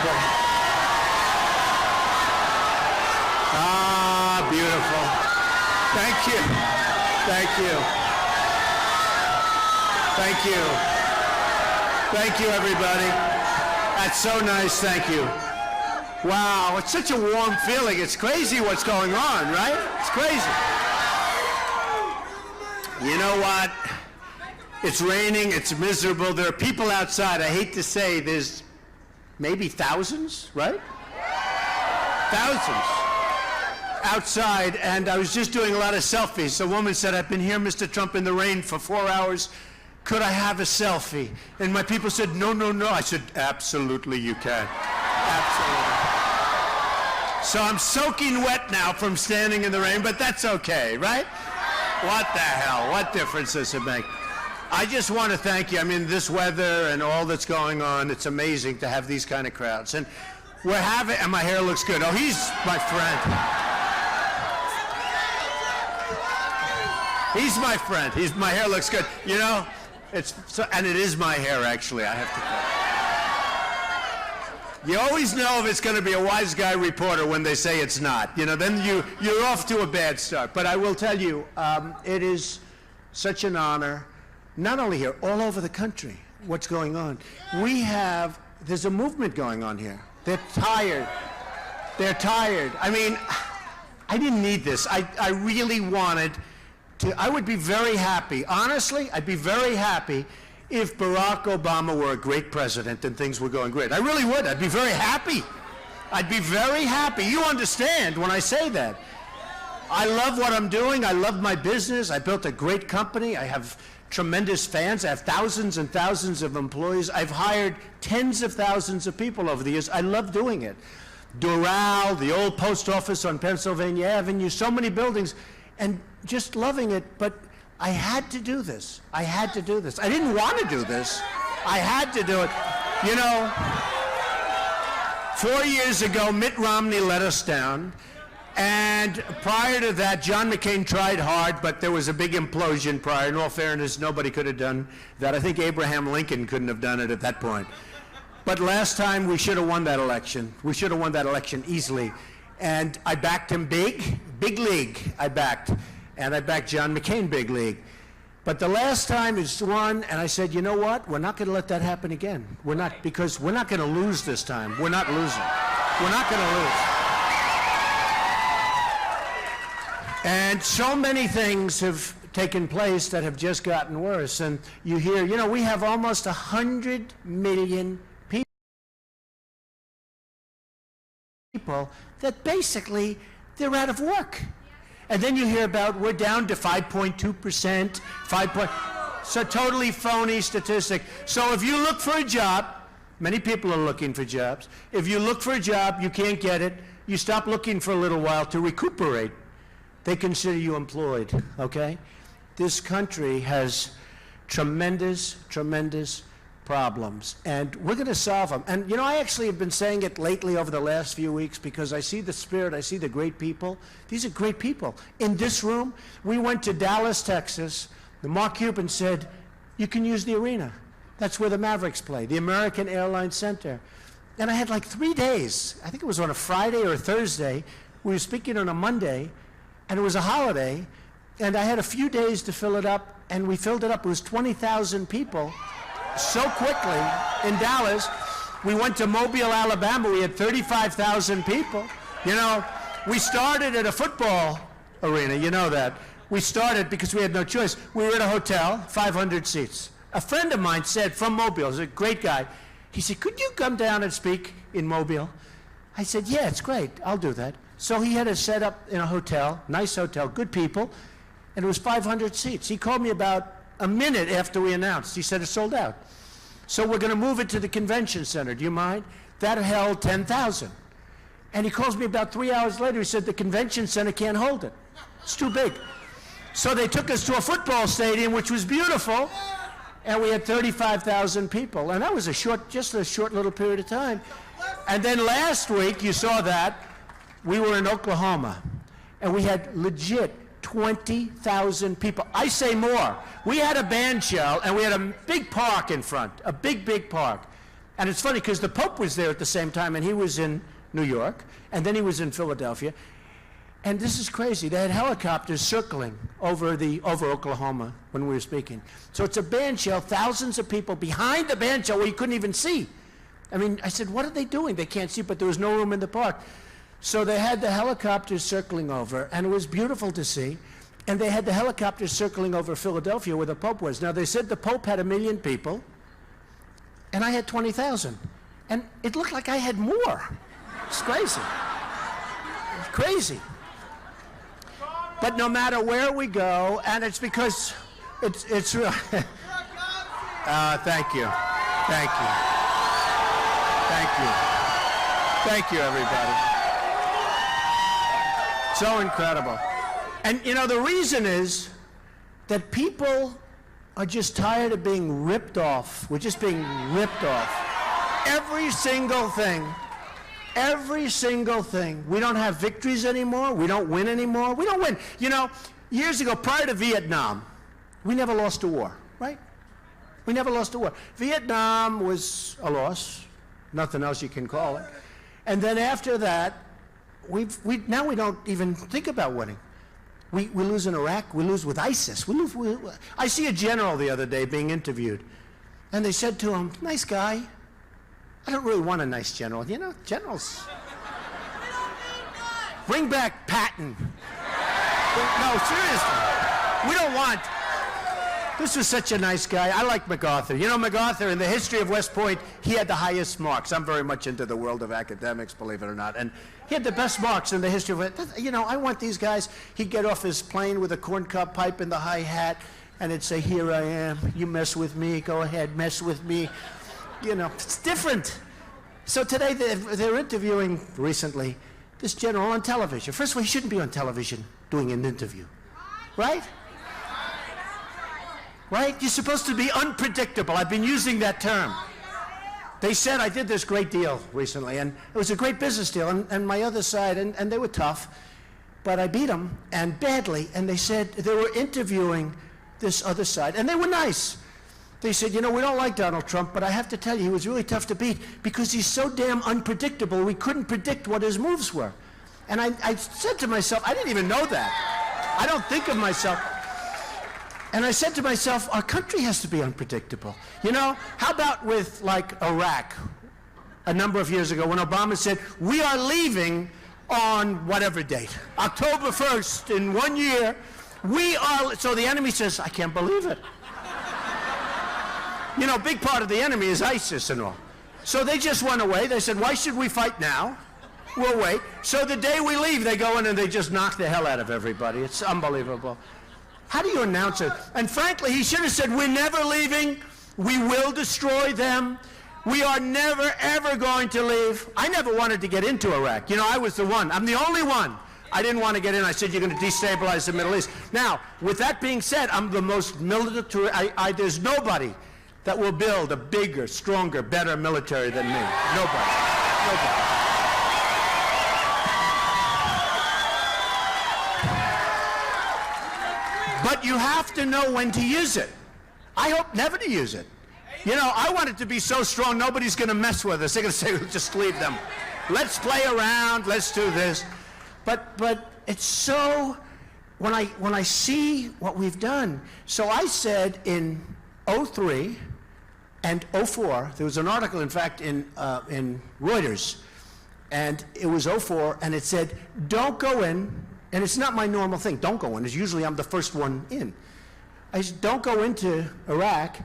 everybody. Ah, beautiful. Thank you. Thank you. Thank you. Thank you, everybody. That's so nice. Thank you. Wow, it's such a warm feeling. It's crazy what's going on, right? It's crazy. You know what? It's raining. It's miserable. There are people outside. I hate to say there's maybe thousands, right? Thousands outside, and I was just doing a lot of selfies. A woman said, "I've been here, Mr. Trump, in the rain for 4 hours. Could I have a selfie?" And my people said, "No, no, no." I said, "Absolutely, you can. Absolutely." So I'm soaking wet now from standing in the rain, but that's okay, right? What the hell? What difference does it make? I just want to thank you. I mean, this weather and all that's going on, it's amazing to have these kind of crowds. And we're having, and my hair looks good. Oh, he's my friend. He's my friend. My hair looks good. You know, and it is my hair, actually, I have to tell you. You always know if it's going to be a wise guy reporter when they say it's not. You know, then you're off to a bad start. But I will tell you, it is such an honor, not only here, all over the country, what's going on. There's a movement going on here. They're tired. They're tired. I mean, I didn't need this. I really wanted to. I would be very happy. Honestly, I'd be very happy if Barack Obama were a great president and things were going great. I really would. I'd be very happy. I'd be very happy. You understand when I say that. I love what I'm doing. I love my business. I built a great company. I have tremendous fans. I have thousands and thousands of employees. I've hired tens of thousands of people over the years. I love doing it. Doral, the old post office on Pennsylvania Avenue, so many buildings, and just loving it. But I had to do this. I had to do this. I didn't want to do this. I had to do it. You know, 4 years ago, Mitt Romney let us down. And prior to that, John McCain tried hard, but there was a big implosion prior. In all fairness, nobody could have done that. I think Abraham Lincoln couldn't have done it at that point. But last time, we should have won that election. We should have won that election easily. And I backed him big league, I backed. And I backed John McCain big league. But the last time it's won, and I said, you know what? We're not going to let that happen again. We're not, because we're not going to lose this time. We're not losing. We're not going to lose. And so many things have taken place that have just gotten worse. And you hear, you know, we have almost 100 million people that basically, they're out of work. And then you hear about we're down to 5.2%, so totally phony statistic. So if you look for a job, many people are looking for jobs. If you look for a job, you can't get it, you stop looking for a little while to recuperate. They consider you employed, okay? This country has tremendous, tremendous problems, and we're going to solve them. And you know, I actually have been saying it lately over the last few weeks because I see the spirit, I see the great people. These are great people. In this room, we went to Dallas, Texas. The Mark Cuban said, you can use the arena. That's where the Mavericks play, the American Airlines Center. And I had like 3 days. I think it was on a Friday or a Thursday. We were speaking on a Monday, and it was a holiday, and I had a few days to fill it up, and we filled it up. It was 20,000 people. So quickly in Dallas. We went to Mobile, Alabama. We had 35,000 people. You know, we started at a football arena. You know that. We started because we had no choice. We were at a hotel, 500 seats. A friend of mine said, from Mobile, he's a great guy, he said, could you come down and speak in Mobile? I said, yeah, it's great. I'll do that. So he had us set up in a hotel, nice hotel, good people, and it was 500 seats. He called me about a minute after we announced. He said it's sold out. So we're going to move it to the convention center. Do you mind? That held 10,000. And he calls me about 3 hours later. He said the convention center can't hold it. It's too big. So they took us to a football stadium, which was beautiful, and we had 35,000 people. And that was just a short little period of time. And then last week, you saw that, we were in Oklahoma, and we had legit 20,000 people. I say more. We had a band shell, and we had a big park in front, a big, big park. And it's funny because the Pope was there at the same time, and he was in New York, and then he was in Philadelphia. And this is crazy. They had helicopters circling over Oklahoma when we were speaking. So it's a band shell, thousands of people behind the band shell where you couldn't even see. I mean, I said, what are they doing? They can't see, but there was no room in the park. So they had the helicopters circling over, and it was beautiful to see. And they had the helicopters circling over Philadelphia where the Pope was. Now, they said the Pope had 1 million people, and I had 20,000. And it looked like I had more. It's crazy. It's crazy. But no matter where we go, and it's because it's real. Thank you. Thank you. Thank you. Thank you, everybody. So incredible. And you know, the reason is that people are just tired of being ripped off. We're just being ripped off. Every single thing. Every single thing. We don't have victories anymore. We don't win anymore. We don't win. You know, years ago, prior to Vietnam, we never lost a war, right? We never lost a war. Vietnam was a loss. Nothing else you can call it. And then after that, now we don't even think about winning. We lose in Iraq. We lose with ISIS. I see a general the other day being interviewed, and they said to him, nice guy. I don't really want a nice general. You know, generals. Bring back Patton. No, seriously. We don't want. This was such a nice guy. I like MacArthur. You know, MacArthur, in the history of West Point, he had the highest marks. I'm very much into the world of academics, believe it or not. And he had the best marks in the history of it. You know, I want these guys. He'd get off his plane with a corncob pipe in the high hat, and it'd say, here I am. You mess with me. Go ahead, mess with me. You know, it's different. So today they're interviewing recently this general on television. First of all, he shouldn't be on television doing an interview, right? Right? You're supposed to be unpredictable. I've been using that term. They said I did this great deal recently, and it was a great business deal, and my other side, and they were tough, but I beat them, and badly, and they said they were interviewing this other side, and they were nice. They said, you know, we don't like Donald Trump, but I have to tell you, he was really tough to beat because he's so damn unpredictable, we couldn't predict what his moves were. And I said to myself, I didn't even know that. I don't think of myself. And I said to myself, our country has to be unpredictable. You know, how about with, like, Iraq a number of years ago when Obama said, we are leaving on whatever date, October 1st in 1 year, we are, so the enemy says, I can't believe it. You know, a big part of the enemy is ISIS and all. So they just went away. They said, why should we fight now? We'll wait. So the day we leave, they go in and they just knock the hell out of everybody. It's unbelievable. How do you announce it? And frankly, he should have said, we're never leaving. We will destroy them. We are never, ever going to leave. I never wanted to get into Iraq. You know, I was the one. I'm the only one. I didn't want to get in. I said, you're going to destabilize the Middle East. Now, with that being said, I'm the most military. There's nobody that will build a bigger, stronger, better military than me. Nobody. Nobody. But you have to know when to use it. I hope never to use it. You know, I want it to be so strong nobody's going to mess with us. They're going to say, just leave them. Let's play around. Let's do this. But it's so, when I see what we've done. So I said in 03 and 04, there was an article, in fact, in Reuters, and it was 04, and it said, don't go in, and it's not my normal thing, don't go in. It's usually I'm the first one in. I said, don't go into Iraq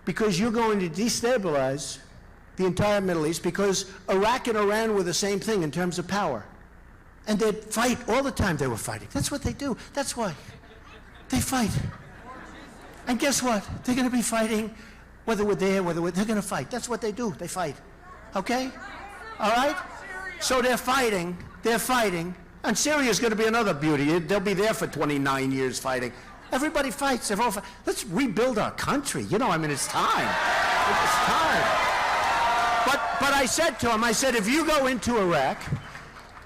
because you're going to destabilize the entire Middle East because Iraq and Iran were the same thing in terms of power. And they'd fight all the time. They were fighting. That's what they do. That's why. They fight. And guess what? They're going to be fighting whether we're there, they're going to fight. That's what they do. They fight. Okay? All right? So they're fighting. They're fighting. And Syria's going to be another beauty. They'll be there for 29 years fighting. Everybody fights. They're all Let's rebuild our country. You know, I mean, it's time. It's time. But I said to him, I said, if you go into Iraq,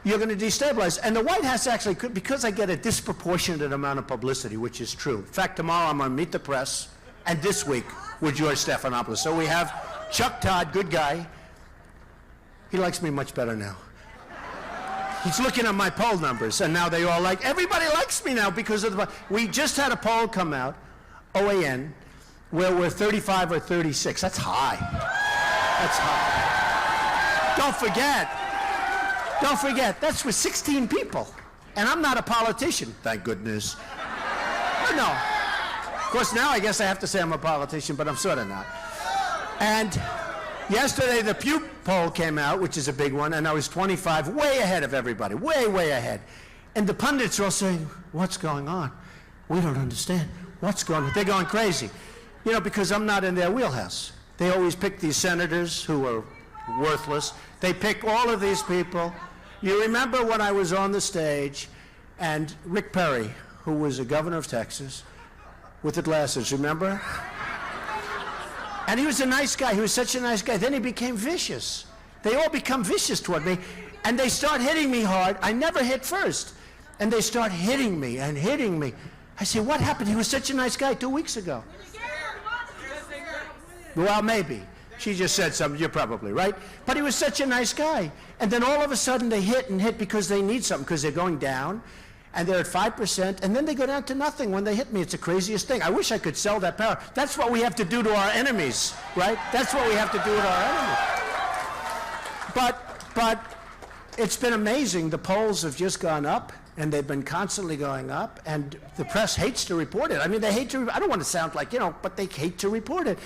you're going to destabilize. And the White House actually could, because I get a disproportionate amount of publicity, which is true. In fact, tomorrow I'm going to meet the press, and this week with George Stephanopoulos. So we have Chuck Todd, good guy. He likes me much better now. He's looking at my poll numbers, and now they all like, everybody likes me now because of the, we just had a poll come out, OAN, where we're 35 or 36. That's high. That's high. Don't forget, that's with 16 people. And I'm not a politician, thank goodness. No. Of course, now I guess I have to say I'm a politician, but I'm sort of not. And yesterday, the Pew poll came out, which is a big one, and I was 25, way ahead of everybody, way, way ahead. And the pundits are all saying, what's going on? We don't understand. What's going on? They're going crazy. You know, because I'm not in their wheelhouse. They always pick these senators who are worthless. They pick all of these people. You remember when I was on the stage, and Rick Perry, who was a governor of Texas, with the glasses, remember? And he was a nice guy. He was such a nice guy. Then he became vicious. They all become vicious toward me. And they start hitting me hard. I never hit first. And they start hitting me and hitting me. I say, what happened? He was such a nice guy 2 weeks ago. Well, maybe. She just said something. You're probably right. But he was such a nice guy. And then all of a sudden they hit and hit because they need something, because they're going down. And they're at 5%, and then they go down to nothing when they hit me. It's the craziest thing. I wish I could sell that power. That's what we have to do to our enemies, right? That's what we have to do to our enemies. But it's been amazing. The polls have just gone up, and they've been constantly going up, and the press hates to report it. I mean, they hate to, I don't want to sound like, you know, but they hate to report it.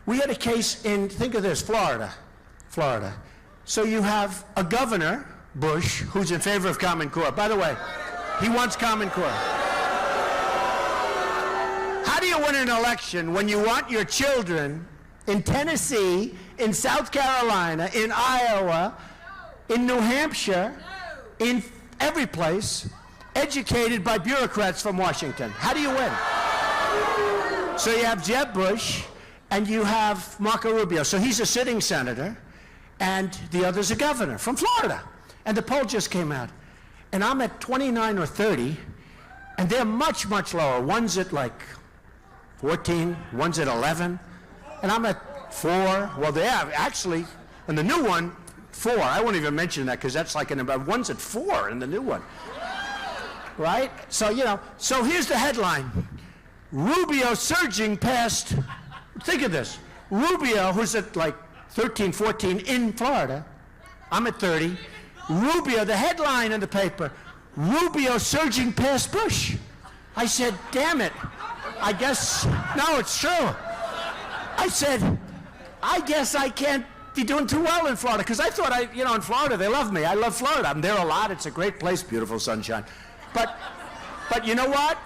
We had a case in, think of this, Florida. So you have a governor, Bush, who's in favor of Common Core. By the way, he wants Common Core. How do you win an election when you want your children in Tennessee, in South Carolina, in Iowa, in New Hampshire, in every place, educated by bureaucrats from Washington? How do you win? So you have Jeb Bush, and you have Marco Rubio. So he's a sitting senator, and the other's a governor from Florida. And the poll just came out. And I'm at 29 or 30, and they're much, much lower. One's at like 14, one's at 11, and I'm at 4. Well, they have actually, and the new one, 4. I won't even mention that because that's like one's at 4 in the new one, right? So, you know, so here's the headline. Rubio surging past, think of this. Rubio, who's at like 13, 14 in Florida, I'm at 30. Rubio, the headline in the paper, Rubio surging past Bush. I said, damn it. I guess, no, it's true. I said, I guess I can't be doing too well in Florida, because I thought, you know, in Florida, they love me. I love Florida. I'm there a lot. It's a great place, beautiful sunshine. But you know what?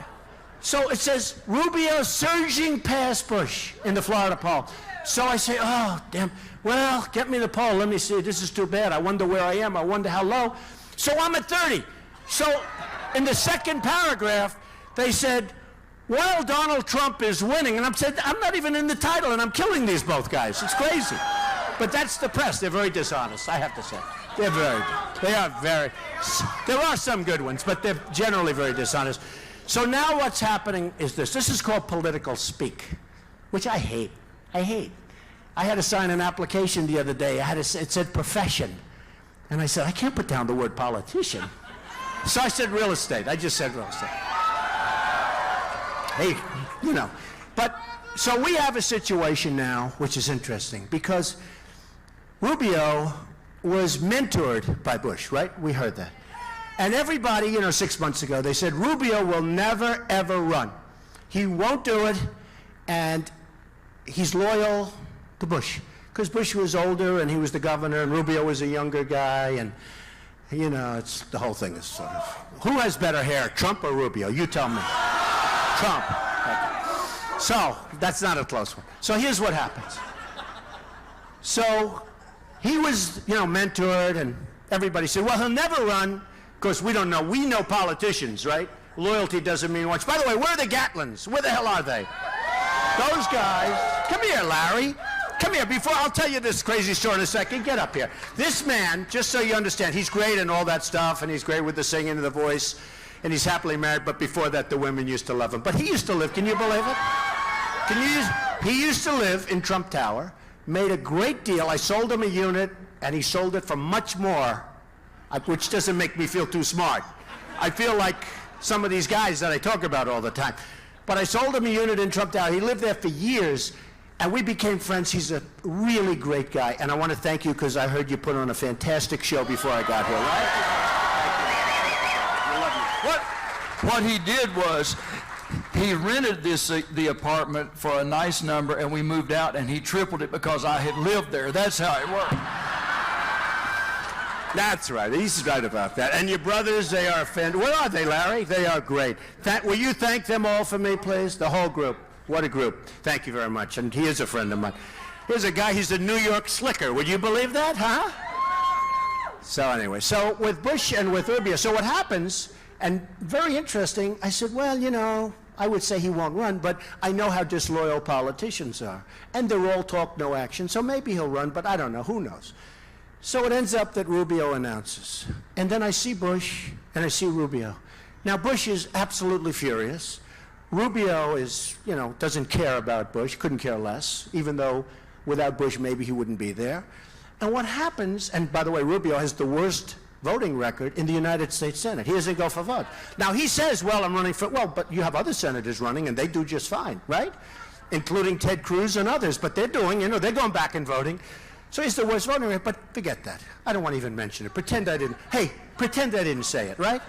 So it says, Rubio surging past Bush in the Florida poll. So I say, oh, damn. Well, get me the poll. Let me see. This is too bad. I wonder where I am. I wonder how low. So I'm at 30. So in the second paragraph, they said, well, Donald Trump is winning. And I'm saying, I'm not even in the title, and I'm killing these both guys. It's crazy. But that's the press. They're very dishonest, I have to say. They are very, there are some good ones, but they're generally very dishonest. So now what's happening is this. This is called political speak, which I hate. I had to sign an application the other day. It said profession. And I said, I can't put down the word politician. So I said real estate. I just said real estate. Hey, you know. But, so we have a situation now, which is interesting, because Rubio was mentored by Bush, right? We heard that. And everybody, you know, 6 months ago, they said, Rubio will never, ever run. He won't do it, and he's loyal to Bush, because Bush was older and he was the governor and Rubio was a younger guy, and you know, it's the whole thing is sort of, who has better hair, Trump or Rubio? You tell me. Trump. Okay. So that's not a close one. So here's what happens. So he was, you know, mentored, and everybody said, well, he'll never run. Of course, we don't know. We know politicians, right? Loyalty doesn't mean much. By the way, where are the Gatlins? Where the hell are they? Those guys. Come here, Larry. Come here, before I'll tell you this crazy story in a second. Get up here. This man, just so you understand, he's great and all that stuff, and he's great with the singing and the voice, and he's happily married, but before that, the women used to love him. But he used to live, can you believe it? He used to live in Trump Tower, made a great deal. I sold him a unit, and he sold it for much more, which doesn't make me feel too smart. I feel like some of these guys that I talk about all the time. But I sold him a unit in Trump Tower. He lived there for years, and we became friends. He's a really great guy, and I want to thank you because I heard you put on a fantastic show before I got here, right? What he did was he rented the apartment for a nice number, and we moved out, and he tripled it because I had lived there. That's how it worked. That's right. He's right about that. And your brothers, they are where are they, Larry? They are great. Will you thank them all for me, please? The whole group. What a group. Thank you very much. And he is a friend of mine. Here's a guy, he's a New York slicker. Would you believe that, huh? So anyway, so with Bush and with Rubio, so what happens, and very interesting, I said, well, you know, I would say he won't run, but I know how disloyal politicians are. And they're all talk, no action, so maybe he'll run, but I don't know, who knows? So it ends up that Rubio announces. And then I see Bush, and I see Rubio. Now, Bush is absolutely furious. Rubio is, you know, doesn't care about Bush, couldn't care less, even though without Bush, maybe he wouldn't be there. And what happens, and by the way, Rubio has the worst voting record in the United States Senate. He doesn't go for vote. Now, he says, well, I'm running for, well, but you have other senators running, and they do just fine, right? Including Ted Cruz and others, but they're doing, you know, they're going back and voting. So he's the worst voting record, but forget that. I don't want to even mention it. Pretend I didn't, hey, pretend I didn't say it, right?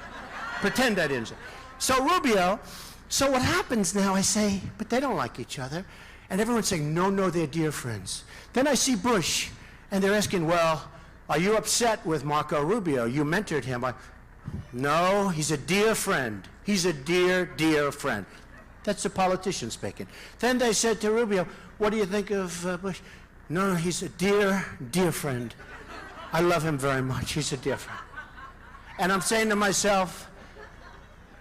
Pretend I didn't say it. So Rubio, so what happens now, I say, but they don't like each other. And everyone's saying, no, no, they're dear friends. Then I see Bush, and they're asking, well, are you upset with Marco Rubio? You mentored him. No, he's a dear friend. He's a dear, dear friend. That's the politician speaking. Then they said to Rubio, what do you think of Bush? No, he's a dear, dear friend. I love him very much. He's a dear friend. And I'm saying to myself,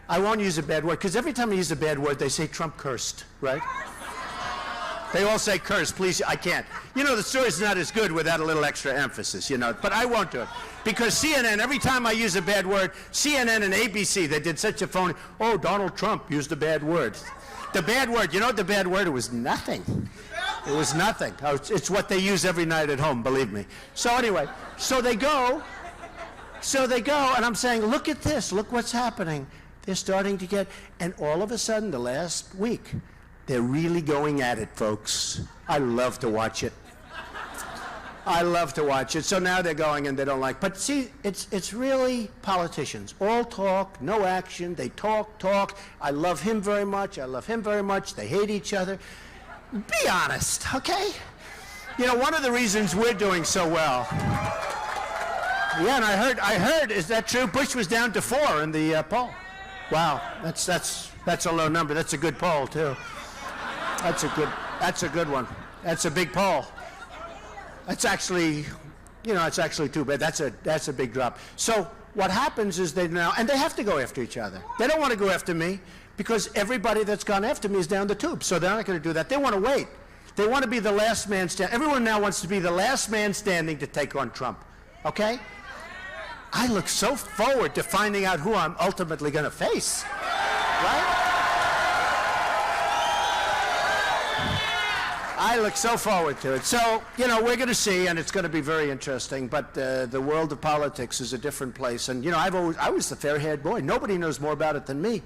I won't use a bad word, because every time I use a bad word, they say Trump cursed, right? They all say curse, please, I can't. You know, the story's not as good without a little extra emphasis, you know, but I won't do it. Because CNN, every time I use a bad word, CNN and ABC, they did such a phony, oh, Donald Trump used a bad word. The bad word, you know what the bad word? It was nothing. It was nothing. It's what they use every night at home, believe me. So anyway, so they go, and I'm saying, look at this, look what's happening. They're starting to get, and all of a sudden, the last week, they're really going at it, folks. I love to watch it. I love to watch it. So now they're going and they don't like, but see, it's really politicians. All talk, no action. They talk. I love him very much. I love him very much. They hate each other. Be honest, okay? You know, one of the reasons we're doing so well. Yeah, and I heard, is that true? Bush was down to 4 in the poll. Wow, that's a low number. That's a good poll too. That's a good one. That's a big poll. That's actually, you know, it's actually too bad. That's a big drop. So what happens is they now, and they have to go after each other. They don't want to go after me because everybody that's gone after me is down the tube. So they're not going to do that. They want to wait. They want to be the last man standing. Everyone now wants to be the last man standing to take on Trump. Okay? I look so forward to finding out who I'm ultimately going to face. Right? I look so forward to it. So, you know, we're going to see, and it's going to be very interesting, but the world of politics is a different place. And, you know, I was the fair-haired boy. Nobody knows more about it than me.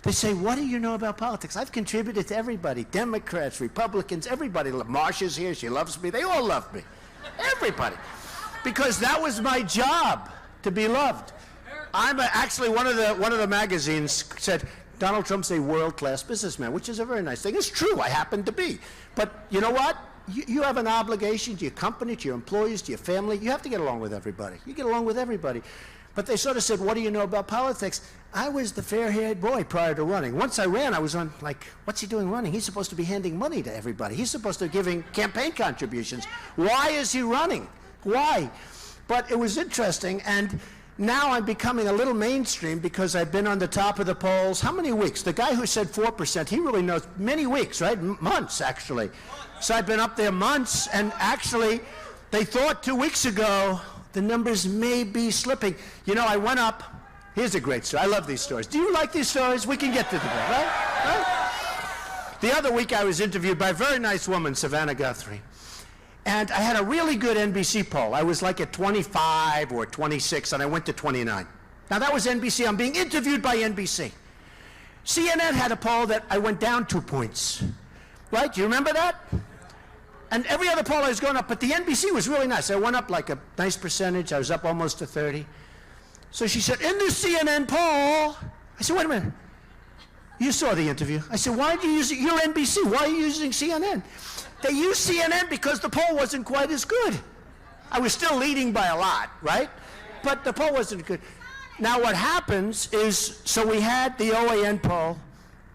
They say, what do you know about politics? I've contributed to everybody, Democrats, Republicans, everybody. Marsha's here. She loves me. They all love me. Everybody. Because that was my job, to be loved. Actually, one of the magazines said, Donald Trump's a world-class businessman, which is a very nice thing. It's true, I happen to be. But you know what? You have an obligation to your company, to your employees, to your family. You have to get along with everybody. You get along with everybody. But they sort of said, what do you know about politics? I was the fair-haired boy prior to running. Once I ran, I was on, like, what's he doing running? He's supposed to be handing money to everybody. He's supposed to be giving campaign contributions. Why is he running? Why? But it was interesting, and now I'm becoming a little mainstream because I've been on the top of the polls. How many weeks? The guy who said 4%, he really knows many weeks, right? Months, actually. So I've been up there months, and actually, they thought 2 weeks ago the numbers may be slipping. You know, I went up. Here's a great story. I love these stories. Do you like these stories? We can get to them, right? The other week I was interviewed by a very nice woman, Savannah Guthrie. And I had a really good NBC poll. I was like at 25 or 26, and I went to 29. Now, that was NBC. I'm being interviewed by NBC. CNN had a poll that I went down 2 points. Right? Do you remember that? And every other poll I was going up, but the NBC was really nice. I went up like a nice percentage. I was up almost to 30. So she said, in the CNN poll, I said, wait a minute. You saw the interview. I said, why do you use it? You're NBC. Why are you using CNN? They used CNN because the poll wasn't quite as good. I was still leading by a lot, right? But the poll wasn't good. Now what happens is, so we had the OAN poll,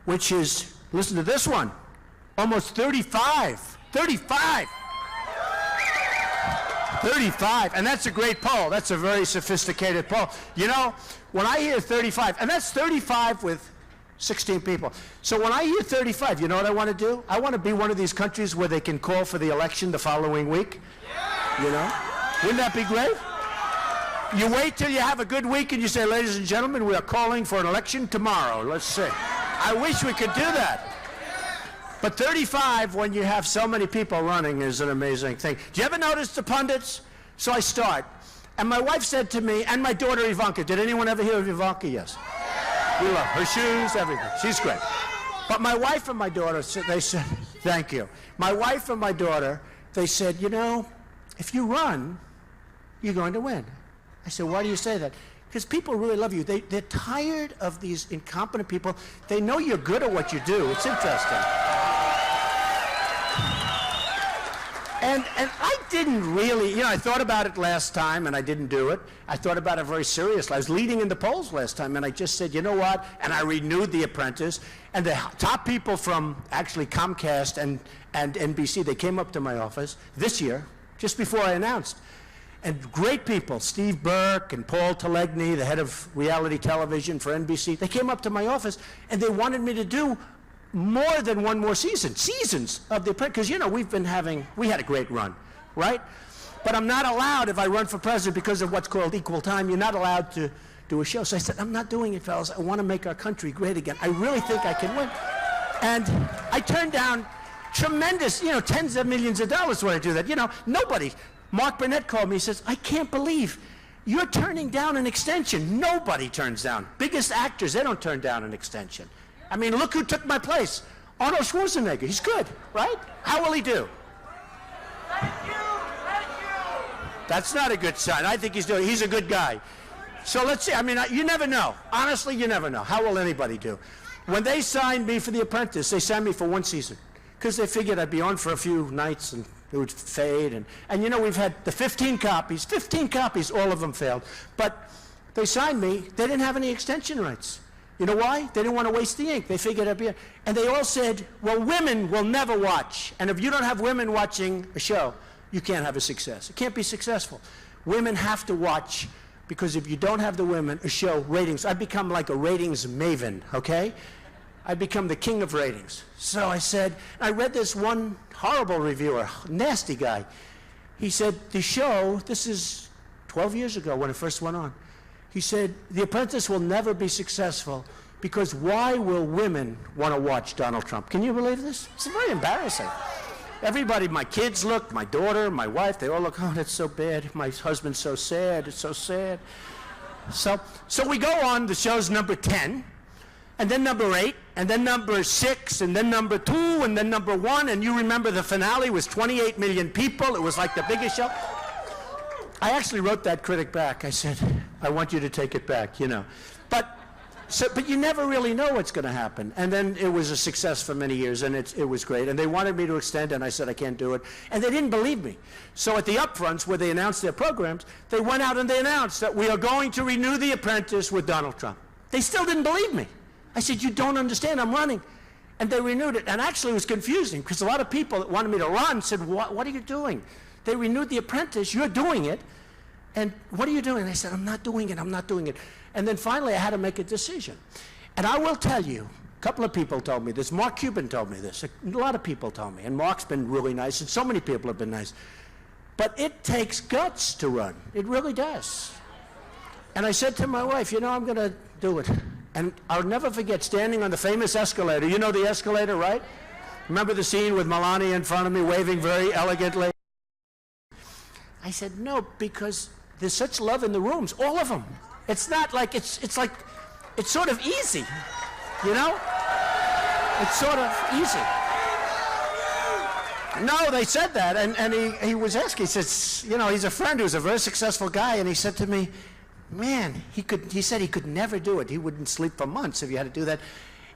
which is, listen to this one, almost 35. 35. 35, and that's a great poll. That's a very sophisticated poll. You know, when I hear 35, and that's 35 with 16 people. So when I hear 35, you know what I want to do? I want to be one of these countries where they can call for the election the following week. You know? Wouldn't that be great? You wait till you have a good week and you say, ladies and gentlemen, we are calling for an election tomorrow. Let's see. I wish we could do that. But 35, when you have so many people running, is an amazing thing. Do you ever notice the pundits? So I start. And my wife said to me, and my daughter Ivanka, did anyone ever hear of Ivanka? Yes. We love her shoes, everything. She's great. But my wife and my daughter, they said, thank you. My wife and my daughter, they said, you know, if you run, you're going to win. I said, why do you say that? Because people really love you. They're tired of these incompetent people. They know you're good at what you do. It's interesting. And I didn't really, you know, I thought about it last time and I didn't do it. I thought about it very seriously. I was leading in the polls last time and I just said, you know what? And I renewed The Apprentice. And the top people from actually Comcast and NBC, they came up to my office this year, just before I announced. And great people, Steve Burke and Paul Telegny, the head of reality television for NBC, they came up to my office and they wanted me to do more than one more seasons of The Apprentice, because, you know, we had a great run, right? But I'm not allowed, if I run for president because of what's called equal time, you're not allowed to do a show. So I said, I'm not doing it, fellas. I want to make our country great again. I really think I can win. And I turned down tremendous, you know, tens of millions of dollars when I do that. You know, nobody. Mark Burnett called me, he says, I can't believe you're turning down an extension. Nobody turns down. Biggest actors, they don't turn down an extension. I mean, look who took my place. Arnold Schwarzenegger. He's good, right? How will he do? Thank you. Thank you. That's not a good sign. I think he's a good guy. So let's see. I mean, you never know. Honestly, you never know. How will anybody do? When they signed me for The Apprentice, they signed me for one season because they figured I'd be on for a few nights and it would fade. And you know, we've had the 15 copies, all of them failed. But they signed me. They didn't have any extension rights. You know why? They didn't want to waste the ink. They figured I'd be, and they all said, well, women will never watch. And if you don't have women watching a show, you can't have a success. It can't be successful. Women have to watch, because if you don't have the women, a show, ratings, I'd become like a ratings maven, okay? I'd become the king of ratings. So I said, I read this one horrible reviewer, nasty guy. He said, the show, this is 12 years ago when it first went on. He said, The Apprentice will never be successful because why will women want to watch Donald Trump? Can you believe this? It's very embarrassing. Everybody, my kids look, my daughter, my wife, they all look, oh, that's so bad. My husband's so sad, it's so sad. So we go on, the show's number 10, and then number 8, and then number 6, and then number 2, and then number 1, and you remember the finale was 28 million people. It was like the biggest show. I actually wrote that critic back. I said, I want you to take it back, you know. But you never really know what's going to happen. And then it was a success for many years, and it was great. And they wanted me to extend, and I said, I can't do it. And they didn't believe me. So at the upfronts, where they announced their programs, they went out and they announced that we are going to renew The Apprentice with Donald Trump. They still didn't believe me. I said, you don't understand, I'm running. And they renewed it. And actually, it was confusing, because a lot of people that wanted me to run said, what are you doing? They renewed The Apprentice, you're doing it, and what are you doing? And I said, I'm not doing it, I'm not doing it. And then finally I had to make a decision. And I will tell you, a couple of people told me this, Mark Cuban told me this, a lot of people told me, and Mark's been really nice, and so many people have been nice. But it takes guts to run, it really does. And I said to my wife, you know, I'm gonna do it. And I'll never forget standing on the famous escalator. You know the escalator, right? Remember the scene with Melania in front of me waving very elegantly? I said, no, because there's such love in the rooms, all of them. It's not like, it's like, it's sort of easy, you know? It's sort of easy. No, they said that, and he was asking, he says, you know, he's a friend who's a very successful guy, and he said to me, man, he said he could never do it. He wouldn't sleep for months if he had to do that.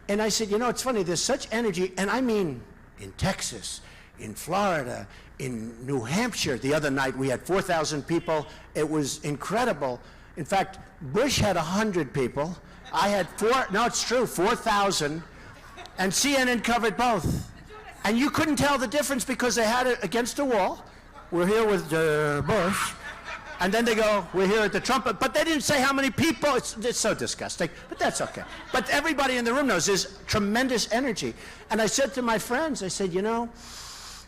And I said, you know, it's funny, there's such energy, and I mean, in Texas, in Florida, in New Hampshire, the other night we had 4,000 people. It was incredible. In fact, Bush had 100 people. I had 4,000, and CNN covered both. And you couldn't tell the difference because they had it against a wall. We're here with Bush. And then they go, we're here at the Trump. But they didn't say how many people. It's so disgusting. But that's okay. But everybody in the room knows there's tremendous energy. And I said to my friends, I said, you know,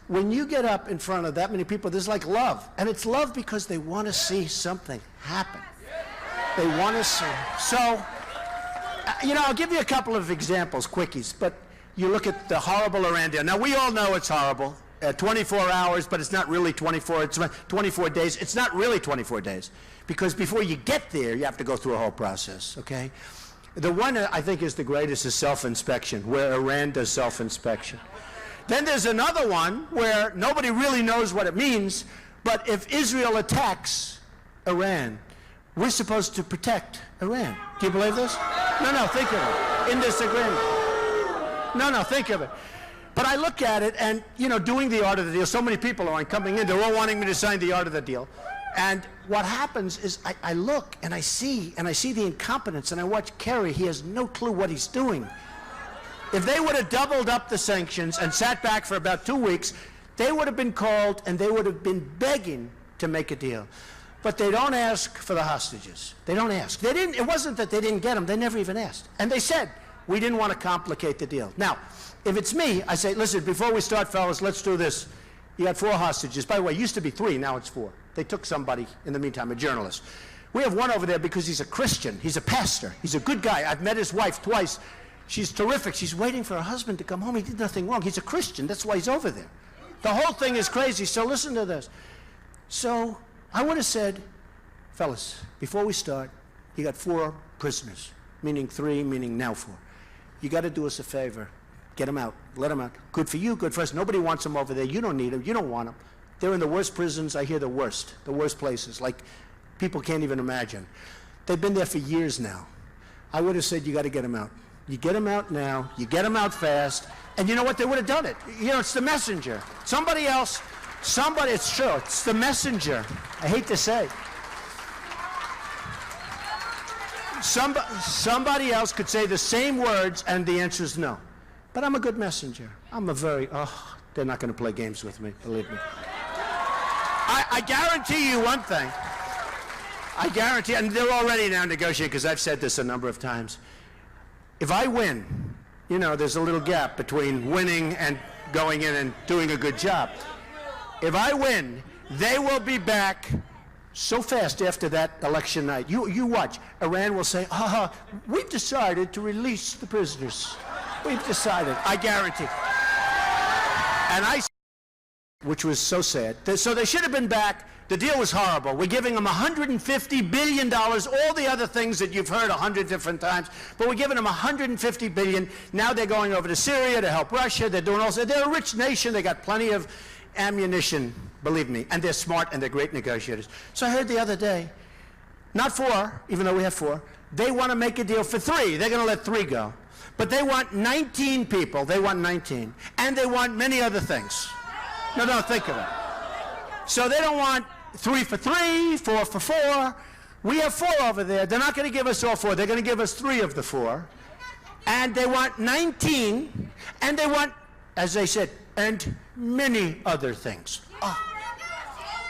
when you get up in front of that many people, there's like love. And it's love because they want to see something happen. They want to see. So, you know, I'll give you a couple of examples, quickies. But you look at the horrible Iran deal. Now, we all know it's horrible. 24 hours, but it's not really 24. It's 24 days. It's not really 24 days. Because before you get there, you have to go through a whole process, okay? The one I think is the greatest is self-inspection, where Iran does self-inspection. Then there's another one where nobody really knows what it means, but if Israel attacks Iran, we're supposed to protect Iran. Do you believe this? No, think of it. In this agreement. No, think of it. But I look at it and, you know, doing the art of the deal, so many people are coming in, they're all wanting me to sign the art of the deal. And what happens is I look and I see the incompetence, and I watch Kerry, he has no clue what he's doing. If they would have doubled up the sanctions and sat back for about 2 weeks, they would have been called and they would have been begging to make a deal. But they don't ask for the hostages. They don't ask. They didn't, it wasn't that they didn't get them, they never even asked. And they said, we didn't want to complicate the deal. Now, if it's me, I say, listen, before we start, fellas, let's do this. You got 4 hostages. By the way, it used to be 3, now it's 4. They took somebody in the meantime, a journalist. We have one over there because he's a Christian. He's a pastor. He's a good guy. I've met his wife twice. She's terrific. She's waiting for her husband to come home. He did nothing wrong. He's a Christian. That's why he's over there. The whole thing is crazy. So listen to this. So I would have said, fellas, before we start, you got 4 prisoners, meaning 3, meaning now 4. You got to do us a favor. Get them out. Let them out. Good for you, good for us. Nobody wants them over there. You don't need them. You don't want them. They're in the worst prisons. I hear the worst places, like people can't even imagine. They've been there for years now. I would have said, you got to get them out. You get them out now. You get them out fast. And you know what? They would have done it. You know, it's the messenger. Somebody else, it's true. It's the messenger. I hate to say. Somebody else could say the same words, and the answer is no. But I'm a good messenger. I'm a very, they're not going to play games with me, believe me. I guarantee you one thing. I guarantee, and they're already now negotiating, because I've said this a number of times. If I win, you know, there's a little gap between winning and going in and doing a good job. If I win, they will be back so fast after that election night. You watch. Iran will say, we've decided to release the prisoners. We've decided. I guarantee. And which was so sad. So they should have been back. The deal was horrible. We're giving them $150 billion, all the other things that you've heard 100 different times, but we're giving them $150 billion. Now they're going over to Syria to help Russia. They're doing all. They're a rich nation. They got plenty of ammunition, believe me, and they're smart and they're great negotiators. So I heard the other day, not 4, even though we have 4, they want to make a deal for 3. They're going to let 3 go. But they want 19 people. They want 19. And they want many other things. No, think of it. So they don't want 3 for 3, 4 for 4. We have 4 over there. They're not going to give us all 4. They're going to give us 3 of the 4. And they want 19. And they want, as they said, and many other things.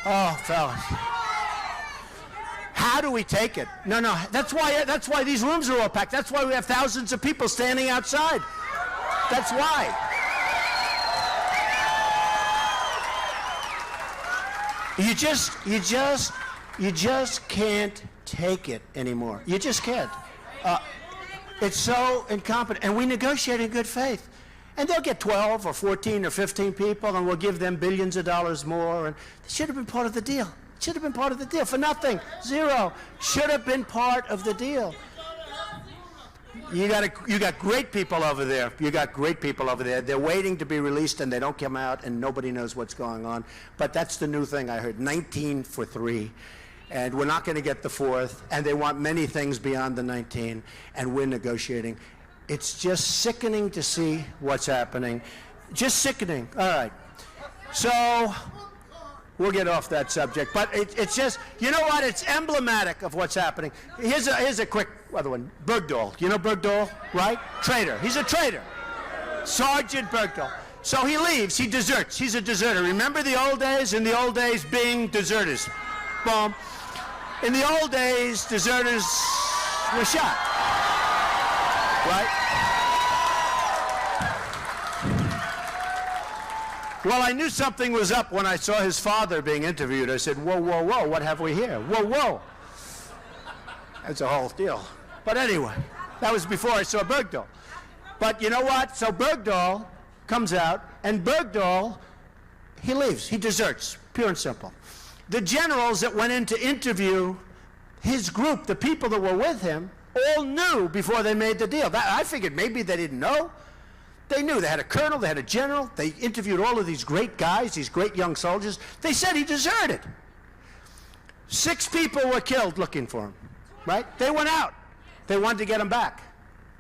Oh, fellas. How do we take it? No. That's why these rooms are all packed. That's why we have thousands of people standing outside. That's why. You just can't take it anymore. You just can't. It's so incompetent. And we negotiate in good faith. And they'll get 12 or 14 or 15 people, and we'll give them billions of dollars more. And it should have been part of the deal. Should have been part of the deal for nothing. Zero. Should have been part of the deal. You got great people over there. You got great people over there. They're waiting to be released, and they don't come out, and nobody knows what's going on. But that's the new thing I heard, 19 for 3. And we're not going to get the 4th, and they want many things beyond the 19, and we're negotiating. It's just sickening to see what's happening. Just sickening. All right. So we'll get off that subject. But it's just, you know what? It's emblematic of what's happening. Here's a quick other one. Bergdahl. You know Bergdahl, right? Traitor. He's a traitor. Sergeant Bergdahl. So he leaves. He deserts. He's a deserter. Remember the old days? In the old days, being deserters. Boom. In the old days, deserters were shot. Right? Well, I knew something was up when I saw his father being interviewed. I said, whoa, whoa, whoa, what have we here? Whoa, whoa. That's a whole deal. But anyway, that was before I saw Bergdahl. But you know what? So Bergdahl comes out, and Bergdahl, he leaves. He deserts, pure and simple. The generals that went in to interview his group, the people that were with him, all knew before they made the deal. I figured maybe they didn't know. They knew. They had a colonel, they had a general. They interviewed all of these great guys, these great young soldiers. They said he deserted. 6 people were killed looking for him, right? They went out. They wanted to get him back.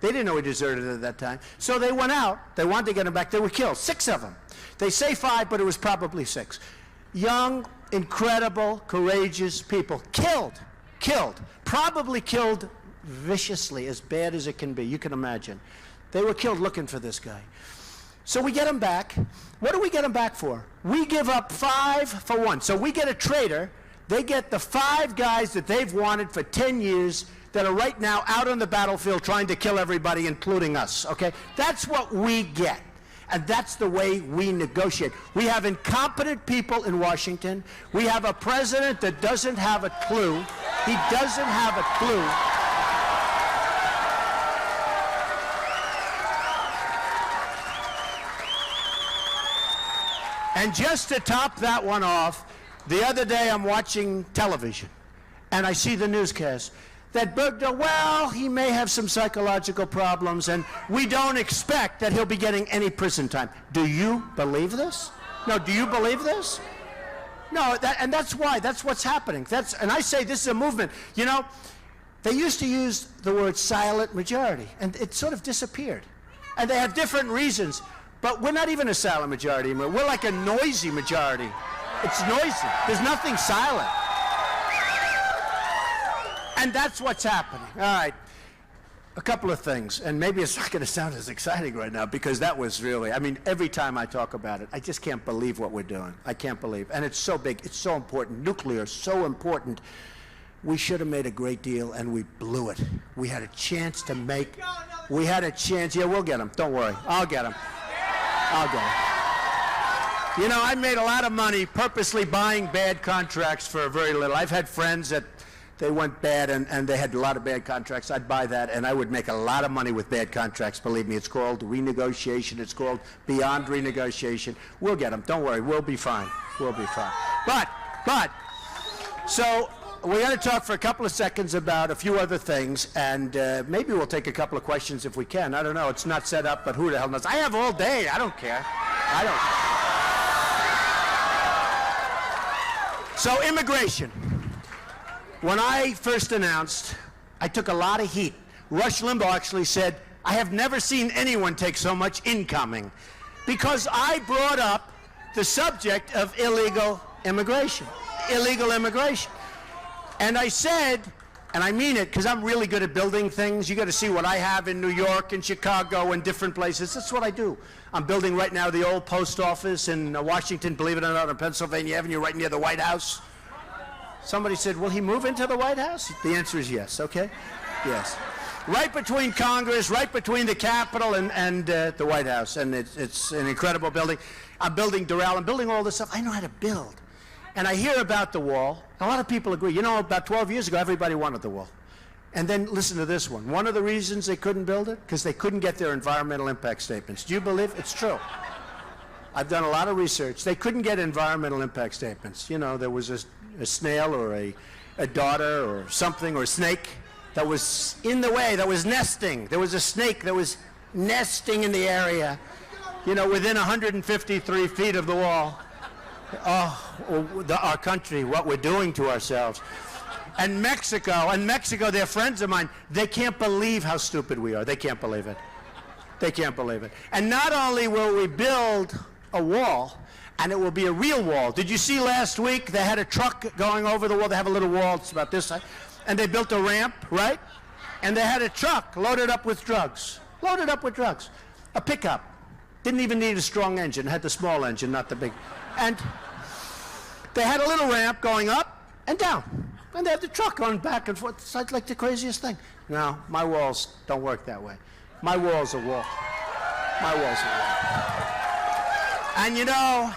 They didn't know he deserted at that time. So they went out. They wanted to get him back. They were killed, 6 of them. They say 5, but it was probably 6. Young, incredible, courageous people. Killed. Probably killed viciously, as bad as it can be. You can imagine. They were killed looking for this guy. So we get him back. What do we get him back for? We give up 5 for 1. So we get a traitor. They get the 5 guys that they've wanted for 10 years that are right now out on the battlefield trying to kill everybody, including us, okay? That's what we get. And that's the way we negotiate. We have incompetent people in Washington. We have a president that doesn't have a clue. He doesn't have a clue. And just to top that one off, the other day I'm watching television, and I see the newscast that Bergdahl, well, he may have some psychological problems, and we don't expect that he'll be getting any prison time. Do you believe this? No, do you believe this? No, and that's why. That's what's happening. And I say this is a movement. You know, they used to use the word silent majority, and it sort of disappeared. And they have different reasons. But we're not even a silent majority anymore. We're like a noisy majority. It's noisy. There's nothing silent. And that's what's happening. All right. A couple of things. And maybe it's not going to sound as exciting right now because that was really, I mean, every time I talk about it, I just can't believe what we're doing. I can't believe. And it's so big. It's so important. Nuclear is so important. We should have made a great deal, and we blew it. We had a chance to make, we had a chance. Yeah, we'll get them. Don't worry. I'll get them. I'll go. You know, I made a lot of money purposely buying bad contracts for very little. I've had friends that they went bad and they had a lot of bad contracts. I'd buy that and I would make a lot of money with bad contracts. Believe me, it's called renegotiation. It's called beyond renegotiation. We'll get them. Don't worry. We'll be fine. We'll be fine. But, so we're going to talk for a couple of seconds about a few other things, and maybe we'll take a couple of questions if we can. I don't know. It's not set up, but who the hell knows? I have all day. I don't care. I don't. So immigration. When I first announced, I took a lot of heat. Rush Limbaugh actually said, I have never seen anyone take so much incoming, because I brought up the subject of illegal immigration. Illegal immigration. And I said, and I mean it because I'm really good at building things. You got to see what I have in New York and Chicago and different places. That's what I do. I'm building right now the old post office in Washington, believe it or not, on Pennsylvania Avenue, right near the White House. Somebody said, will he move into the White House? The answer is yes, okay? Yes. Right between Congress, right between the Capitol and the White House. And it's an incredible building. I'm building Doral. I'm building all this stuff. I know how to build. And I hear about the wall. A lot of people agree. You know, about 12 years ago, everybody wanted the wall. And then listen to this one. One of the reasons they couldn't build it, because they couldn't get their environmental impact statements. Do you believe? It's true. I've done a lot of research. They couldn't get environmental impact statements. You know, there was a snail or a darter or something or a snake that was in the way, that was nesting. There was a snake that was nesting in the area, you know, within 153 feet of the wall. Oh, our country, what we're doing to ourselves. And Mexico, they're friends of mine. They can't believe how stupid we are. They can't believe it. They can't believe it. And not only will we build a wall, and it will be a real wall. Did you see last week they had a truck going over the wall? They have a little wall, it's about this size. And they built a ramp, right? And they had a truck loaded up with drugs. Loaded up with drugs. A pickup. Didn't even need a strong engine. Had the small engine, not the big. And they had a little ramp going up and down. And they had the truck going back and forth. It's like the craziest thing. No, my walls don't work that way. My wall's a wall. My wall's a wall. And you know,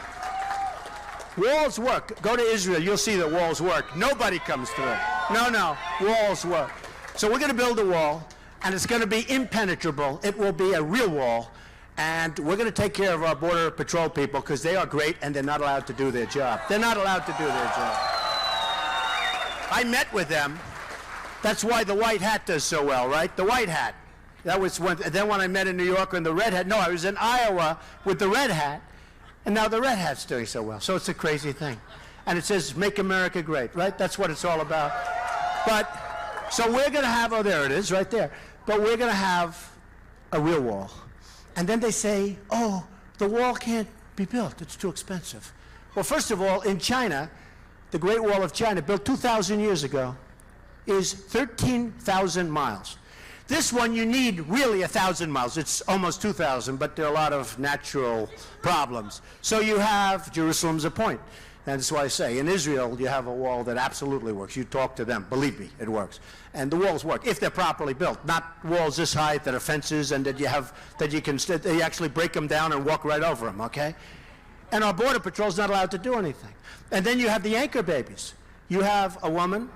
walls work. Go to Israel, you'll see that walls work. Nobody comes through. No, walls work. So we're going to build a wall, and it's going to be impenetrable. It will be a real wall, and we're going to take care of our Border Patrol people because they are great, and they're not allowed to do their job. They're not allowed to do their job. I met with them. That's why the white hat does so well, right? The white hat. That was when, then when I met in New York in the red hat. No, I was in Iowa with the red hat, and now the red hat's doing so well. So it's a crazy thing. And it says, make America great, right? That's what it's all about. But, so we're going to have, oh, there it is, right there. But we're going to have a real wall. And then they say, oh, the wall can't be built. It's too expensive. Well, first of all, in China, the Great Wall of China, built 2,000 years ago, is 13,000 miles. This one, you need really 1,000 miles. It's almost 2,000, but there are a lot of natural problems. So you have Jerusalem's a point. And that's why I say, in Israel, you have a wall that absolutely works. You talk to them. Believe me, it works. And the walls work, if they're properly built. Not walls this high that are fences and that you have, that you can, you actually break them down and walk right over them, okay? And our Border Patrol's not allowed to do anything. And then you have the anchor babies. You have a woman,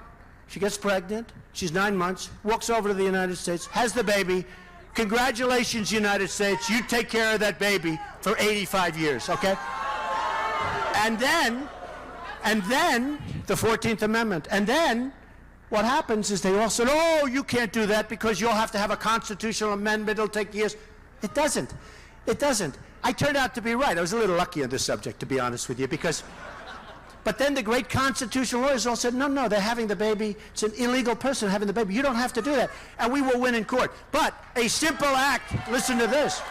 she gets pregnant, she's 9 months, walks over to the United States, has the baby. Congratulations, United States, you take care of that baby for 85 years, okay? And then the 14th Amendment. And then what happens is they all said, oh, you can't do that because you'll have to have a constitutional amendment, it'll take years. It doesn't. It doesn't. I turned out to be right. I was a little lucky on this subject, to be honest with you, because, but then the great constitutional lawyers all said, no, they're having the baby. It's an illegal person having the baby. You don't have to do that. And we will win in court. But a simple act, listen to this.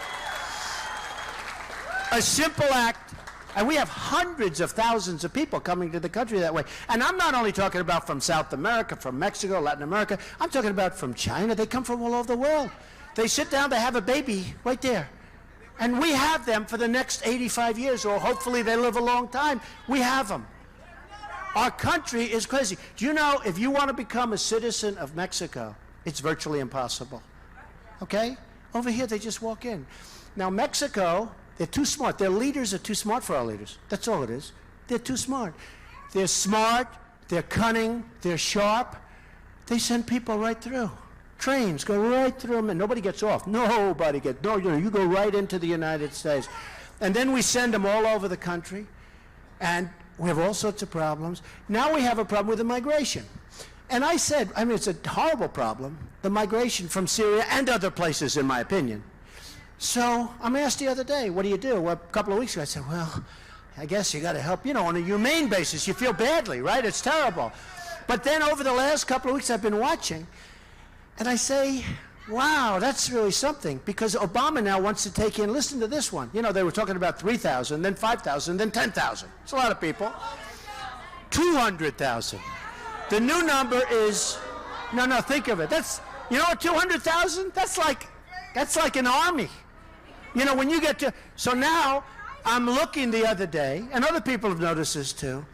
A simple act, and we have hundreds of thousands of people coming to the country that way. And I'm not only talking about from South America, from Mexico, Latin America. I'm talking about from China. They come from all over the world. They sit down, they have a baby right there. And we have them for the next 85 years, or hopefully they live a long time. We have them. Our country is crazy. Do you know, if you want to become a citizen of Mexico, it's virtually impossible. Okay? Over here, they just walk in. Now, Mexico, they're too smart. Their leaders are too smart for our leaders. That's all it is. They're too smart. They're smart, they're cunning, they're sharp. They send people right through. Trains go right through them, and nobody gets off. Nobody gets, no, you go right into the United States. And then we send them all over the country, and we have all sorts of problems. Now we have a problem with the migration. And I said, I mean, it's a horrible problem, the migration from Syria and other places, in my opinion. So I'm asked the other day, what do you do? Well, a couple of weeks ago, I said, well, I guess you got to help, you know, on a humane basis. You feel badly, right? It's terrible. But then over the last couple of weeks, I've been watching, and I say, wow, that's really something, because Obama now wants to take in, listen to this one. You know, they were talking about 3,000, then 5,000, then 10,000. It's a lot of people. 200,000. The new number is, no, think of it. That's, you know what, 200,000? That's like an army. You know, when you get to, so now I'm looking the other day, and other people have noticed this too,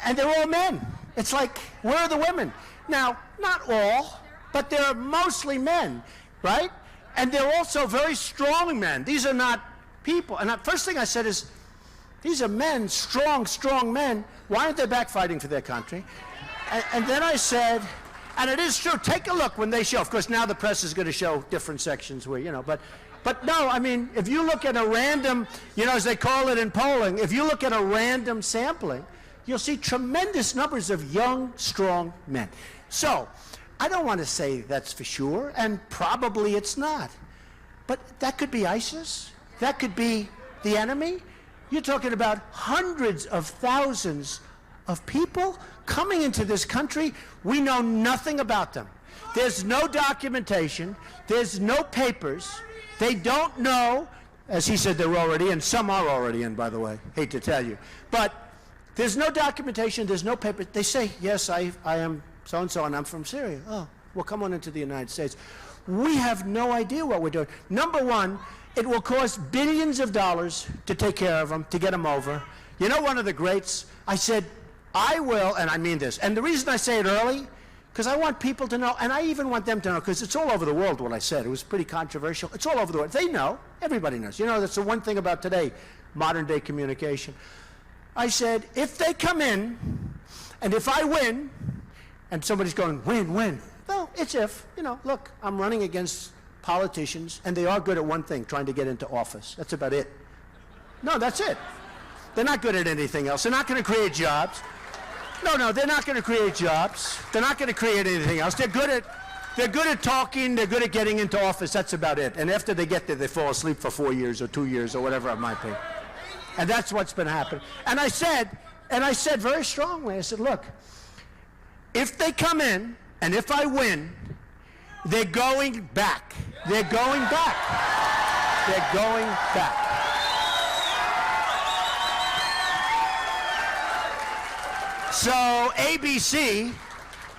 and they're all men. It's like, where are the women? Now, not all, but they're mostly men, right? And they're also very strong men. These are not people. And the first thing I said is, these are men, strong men. Why aren't they back fighting for their country? And then I said, and it is true, take a look when they show. Of course, now the press is going to show different sections where, you know, but But no, I mean, if you look at a random, you know, as they call it in polling, if you look at a random sampling, you'll see tremendous numbers of young, strong men. So, I don't want to say that's for sure, and probably it's not. But that could be ISIS. That could be the enemy. You're talking about hundreds of thousands of people coming into this country. We know nothing about them. There's no documentation. There's no papers. They don't know, as he said, they're already in. Some are already in, by the way. Hate to tell you. But there's no documentation. There's no paper. They say, yes, I am so-and-so, and I'm from Syria. Oh, well, come on into the United States. We have no idea what we're doing. Number one, it will cost billions of dollars to take care of them, to get them over. You know, one of the greats, I said, I will, and I mean this, and the reason I say it early, because I want people to know, and I even want them to know, because it's all over the world what I said. It was pretty controversial. It's all over the world. They know. Everybody knows. You know, that's the one thing about today, modern day communication. I said, if they come in, and if I win, and somebody's going, win. Well, it's if. You know, look, I'm running against politicians, and they are good at one thing, trying to get into office. That's about it. No, that's it. They're not good at anything else. They're not going to create jobs. No, they're not going to create jobs. They're not going to create anything else. They're good at talking. They're good at getting into office. That's about it. And after they get there, they fall asleep for 4 years or 2 years or whatever it might be. And that's what's been happening. And I said very strongly, I said, look, if they come in and if I win, they're going back. They're going back. They're going back. So ABC,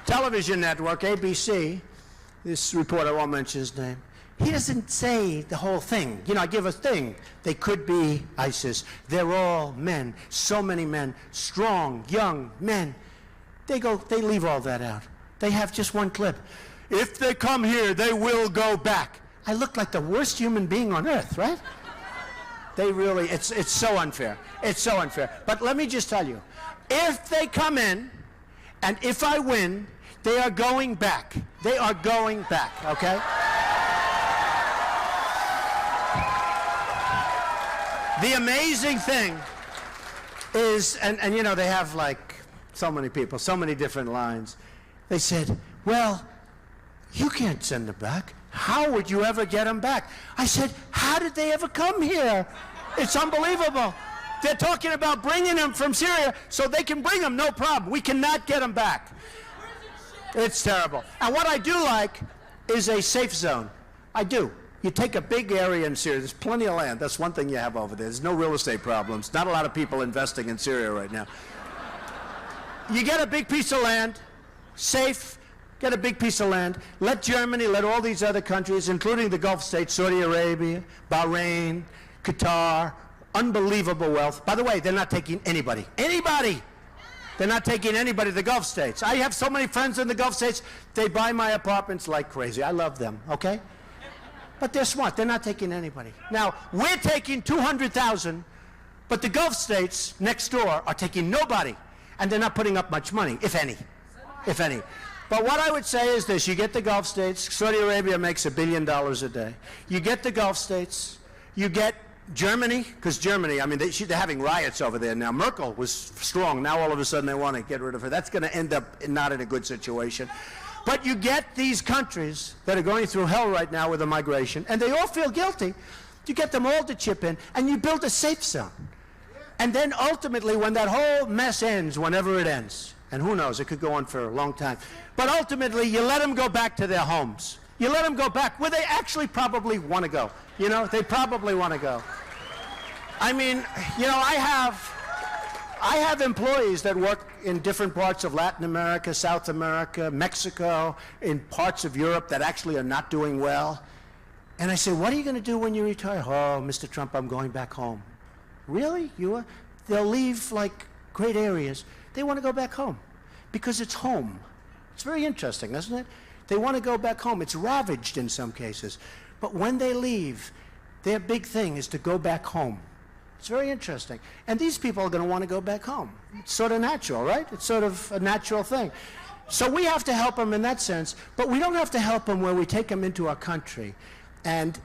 television network, ABC, this reporter, I won't mention his name, he doesn't say the whole thing. You know, I give a thing. They could be ISIS. They're all men, so many men, strong, young men. They leave all that out. They have just one clip. If they come here, they will go back. I look like the worst human being on earth, right? They really, it's so unfair. It's so unfair. But let me just tell you, if they come in, and if I win, they are going back. They are going back, okay? The amazing thing is, and you know, they have like so many people, so many different lines. They said, well, you can't send them back. How would you ever get them back? I said, how did they ever come here? It's unbelievable. They're talking about bringing them from Syria so they can bring them, no problem. We cannot get them back. It's terrible. And what I do like is a safe zone. I do. You take a big area in Syria. There's plenty of land. That's one thing you have over there. There's no real estate problems. Not a lot of people investing in Syria right now. You get a big piece of land, safe, get a big piece of land. Let Germany, let all these other countries, including the Gulf states, Saudi Arabia, Bahrain, Qatar, unbelievable wealth. By the way, they're not taking anybody. Anybody! They're not taking anybody to the Gulf states. I have so many friends in the Gulf states, they buy my apartments like crazy. I love them, okay? But they're smart. They're not taking anybody. Now, we're taking 200,000, but the Gulf states next door are taking nobody. And they're not putting up much money, if any. If any. But what I would say is this. You get the Gulf states. Saudi Arabia makes $1 billion a day. You get the Gulf states. You get Germany, because Germany, I mean, they're having riots over there now. Merkel was strong. Now all of a sudden they want to get rid of her. That's going to end up not in a good situation. But you get these countries that are going through hell right now with the migration, and they all feel guilty. You get them all to chip in, and you build a safe zone. And then ultimately, when that whole mess ends, whenever it ends, and who knows, it could go on for a long time, but ultimately, you let them go back to their homes. You let them go back where they actually probably want to go. You know, they probably want to go. I mean, you know, I have employees that work in different parts of Latin America, South America, Mexico, in parts of Europe that actually are not doing well. And I say, what are you going to do when you retire? Oh, Mr. Trump, I'm going back home. Really? You are? They'll leave like great areas. They want to go back home because it's home. It's very interesting, isn't it? They want to go back home. It's ravaged in some cases. But when they leave, their big thing is to go back home. It's very interesting. And these people are going to want to go back home. It's sort of natural, right? It's sort of a natural thing. So we have to help them in that sense, but we don't have to help them where we take them into our country and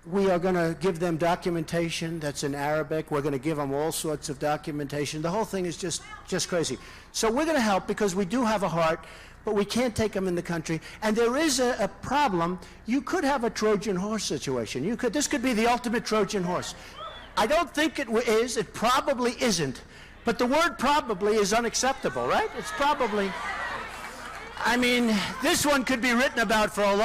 We are going to give them documentation that's in Arabic. We're going to give them all sorts of documentation. The whole thing is just crazy. So we're going to help because we do have a heart, but we can't take them in the country. And there is a problem. You could have a Trojan horse situation. This could be the ultimate Trojan horse. I don't think it is. It probably isn't. But the word probably is unacceptable, right? It's probably. I mean, this one could be written about for a long